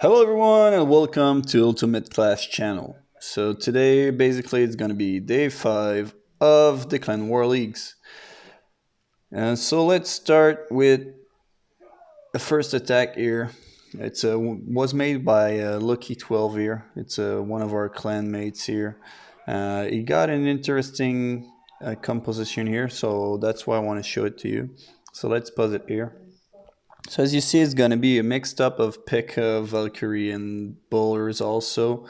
Hello everyone and welcome to Ultimate Clash channel. So today basically it's gonna be day 5 of the Clan War Leagues. And so let's start with the first attack here. It's was made by Lucky 12 here. It's one of our clan mates here. He got an interesting composition here, so that's why I want to show it to you. So let's pause it here. So as you see, it's going to be a mixed up of P.E.K.K.A, Valkyrie, and bowlers also.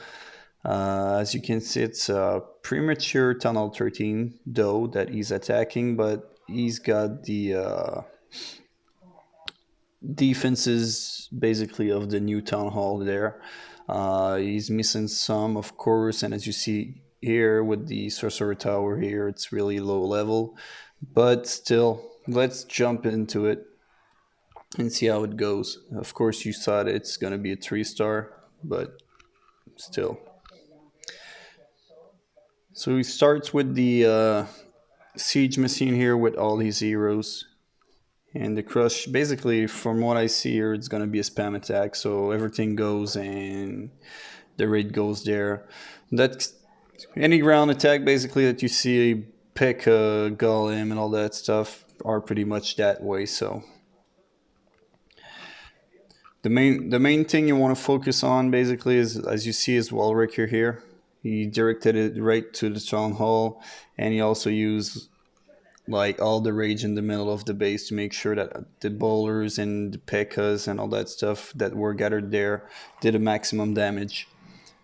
As you can see, it's a premature Town Hall 13, though, that he's attacking, but he's got the defenses basically of the new Town Hall there. He's missing some, of course, and as you see here with the Sorcerer Tower here, it's really low level. But still, let's jump into it and see how it goes. Of course, you thought it's going to be a 3-star, but still. So he starts with the siege machine here with all his heroes. And the crush, basically, from what I see here, it's going to be a spam attack. So everything goes and the raid goes there. That's any ground attack, basically, that you see, pick a golem and all that stuff are pretty much that way. So the main thing you want to focus on basically is, as you see, is Walricker here. He directed it right to the town hall, and he also used like all the rage in the middle of the base to make sure that the bowlers and the P.E.K.K.As and all that stuff that were gathered there did a maximum damage.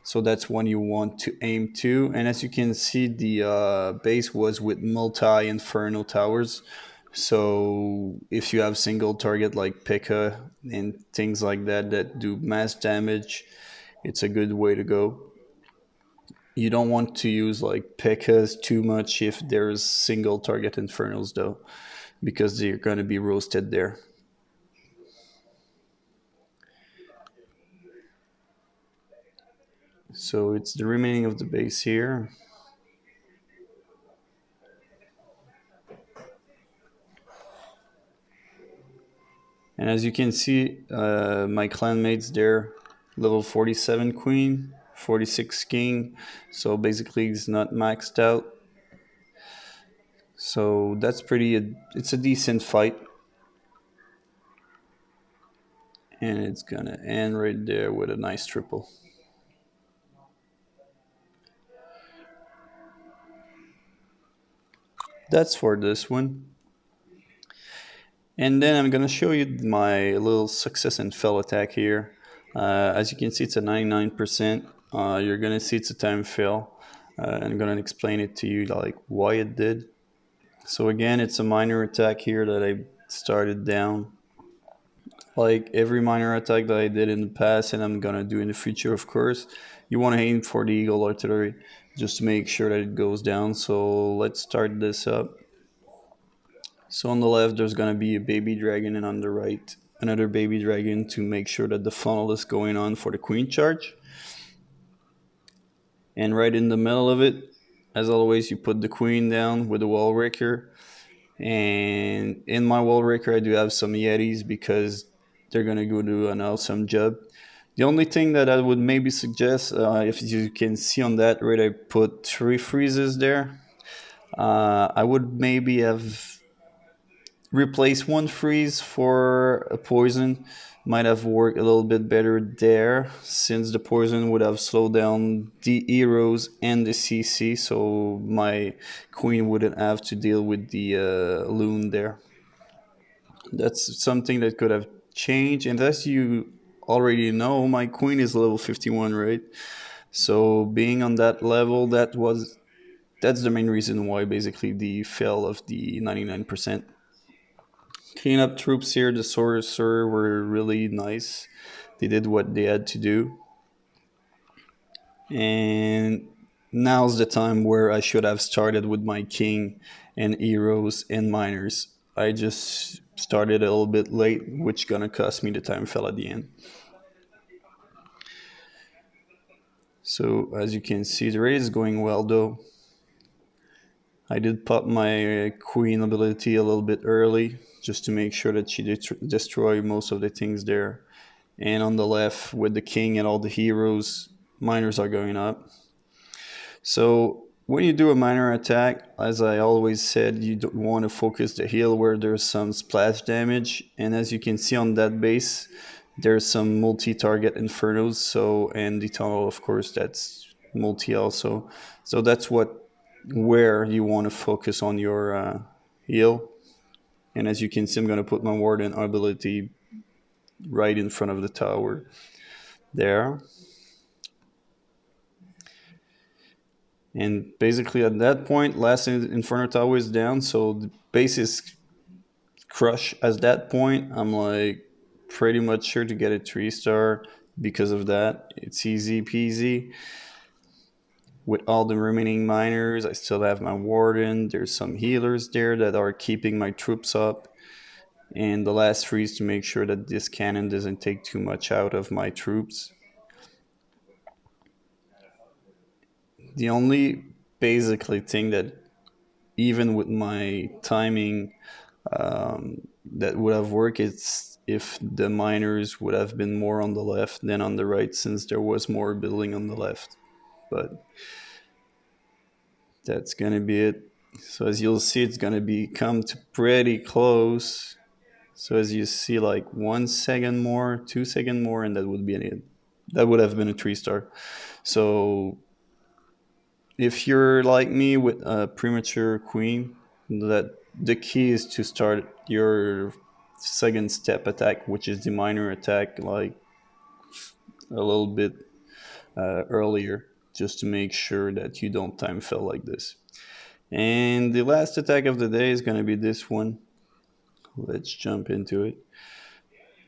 So that's one you want to aim to. And as you can see, the base was with multi-inferno towers. So if you have single target like P.E.K.K.A and things like that that do mass damage, it's a good way to go. You don't want to use like P.E.K.K.As too much if there's single target Infernos though, because they're going to be roasted there. So it's the remaining of the base here. And as you can see, my clanmates there, level 47 queen, 46 king. So basically it's not maxed out. So that's it's a decent fight. And it's gonna end right there with a nice triple. That's for this one. And then I'm gonna show you my little success and fail attack here. As you can see, it's a 99%. You're gonna see it's a time fail. I'm gonna explain it to you like why it did. So again, it's a minor attack here that I started down. Like every minor attack that I did in the past and I'm gonna do in the future, of course, you want to aim for the Eagle Artillery just to make sure that it goes down. So let's start this up. So on the left, there's going to be a baby dragon, and on the right, another baby dragon to make sure that the funnel is going on for the queen charge. And right in the middle of it, as always, you put the queen down with the wall raker. And in my wall raker, I do have some Yetis because they're going to go do an awesome job. The only thing that I would maybe suggest, if you can see on that right, I put 3 freezes there. I would maybe have replace one freeze for a poison. Might have worked a little bit better there, since the poison would have slowed down the heroes and the CC, so my queen wouldn't have to deal with the loon there. That's something that could have changed, and as you already know, my queen is level 51, right? So being on that level, that's the main reason why basically the fail of the 99%. Cleanup troops here, the sorcerer, were really nice. They did what they had to do. And now's the time where I should have started with my king and heroes and miners. I just started a little bit late, which gonna cost me the time fell at the end. So as you can see, the raid is going well though. I did pop my queen ability a little bit early, just to make sure that she destroy most of the things there. and on the left with the king and all the heroes, miners are going up. So when you do a miner attack, as I always said, you don't want to focus the heal where there's some splash damage. And as you can see on that base, there's some multi-target infernos. So, and the tunnel, of course, that's multi also. So that's where you want to focus on your heal. And as you can see, I'm going to put my warden ability right in front of the tower there. And basically at that point, last Inferno Tower is down, so the base is crushed. At that point, I'm like pretty much sure to get a 3-star because of that. It's easy peasy. With all the remaining miners, I still have my warden. There's some healers there that are keeping my troops up. And the last freeze to make sure that this cannon doesn't take too much out of my troops. The only basically thing that even with my timing that would have worked is if the miners would have been more on the left than on the right, since there was more building on the left. But that's gonna be it. So as you'll see, it's gonna be come to pretty close. So as you see, like 1 second more, 2 seconds more, and that would be it. That would have been a 3-star. So if you're like me with a premature queen, that the key is to start your second step attack, which is the miner attack, like a little bit earlier, just to make sure that you don't time fail like this. And the last attack of the day is going to be this one. Let's jump into it.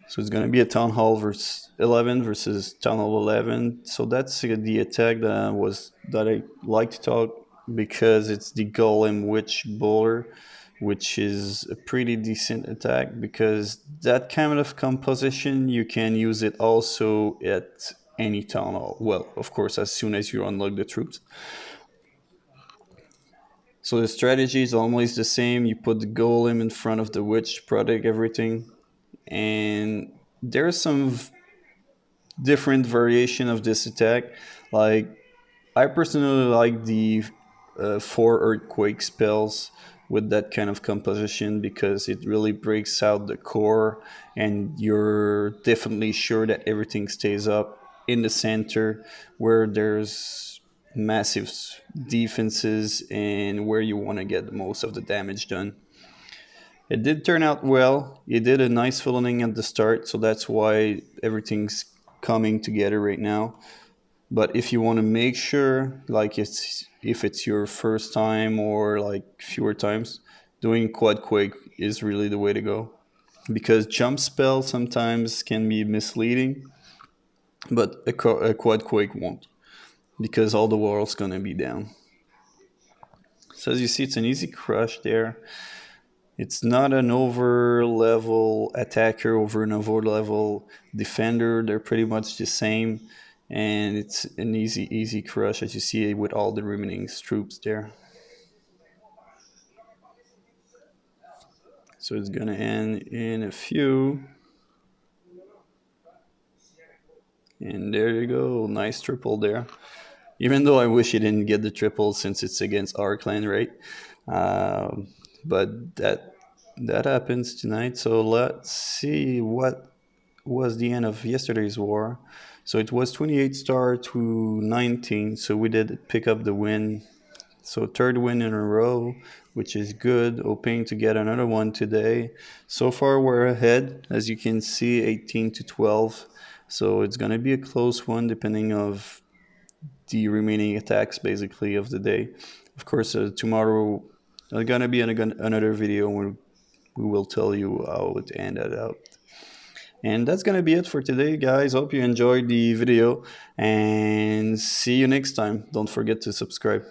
So it's going to be a Town Hall 11 versus Town Hall 11. So that's the attack that I like to talk, because it's the Golem Witch Bowler, which is a pretty decent attack, because that kind of composition, you can use it also at any Town Hall. Well, of course, as soon as you unlock the troops. So the strategy is always the same. You put the Golem in front of the Witch to protect everything. And there's some different variation of this attack. Like, I personally like the 4 earthquake spells with that kind of composition, because it really breaks out the core and you're definitely sure that everything stays up in the center where there's massive defenses and where you want to get most of the damage done. It did turn out well. You did a nice villainy at the start, so that's why everything's coming together right now. But if you want to make sure, like if it's your first time or like fewer times, doing Quad Quake is really the way to go. Because jump spell sometimes can be misleading, but a Quad Quake won't, because all the world's gonna be down. So as you see, it's an easy crush there. It's not an over-level attacker over an over-level defender. They're pretty much the same. And it's an easy crush, as you see with all the remaining troops there. So it's going to end in a few. And there you go. Nice triple there. Even though I wish he didn't get the triple, since it's against our clan, right? But that happens tonight. So let's see what was the end of yesterday's war. So it was 28 star to 19. So we did pick up the win. So third win in a row, which is good. Hoping to get another one today. So far we're ahead, as you can see, 18 to 12. So it's gonna be a close one, depending of the remaining attacks basically of the day. Of course, tomorrow there's gonna be another video where we will tell you how it ended up. And that's gonna be it for today, guys. Hope you enjoyed the video, and see you next time. Don't forget to subscribe.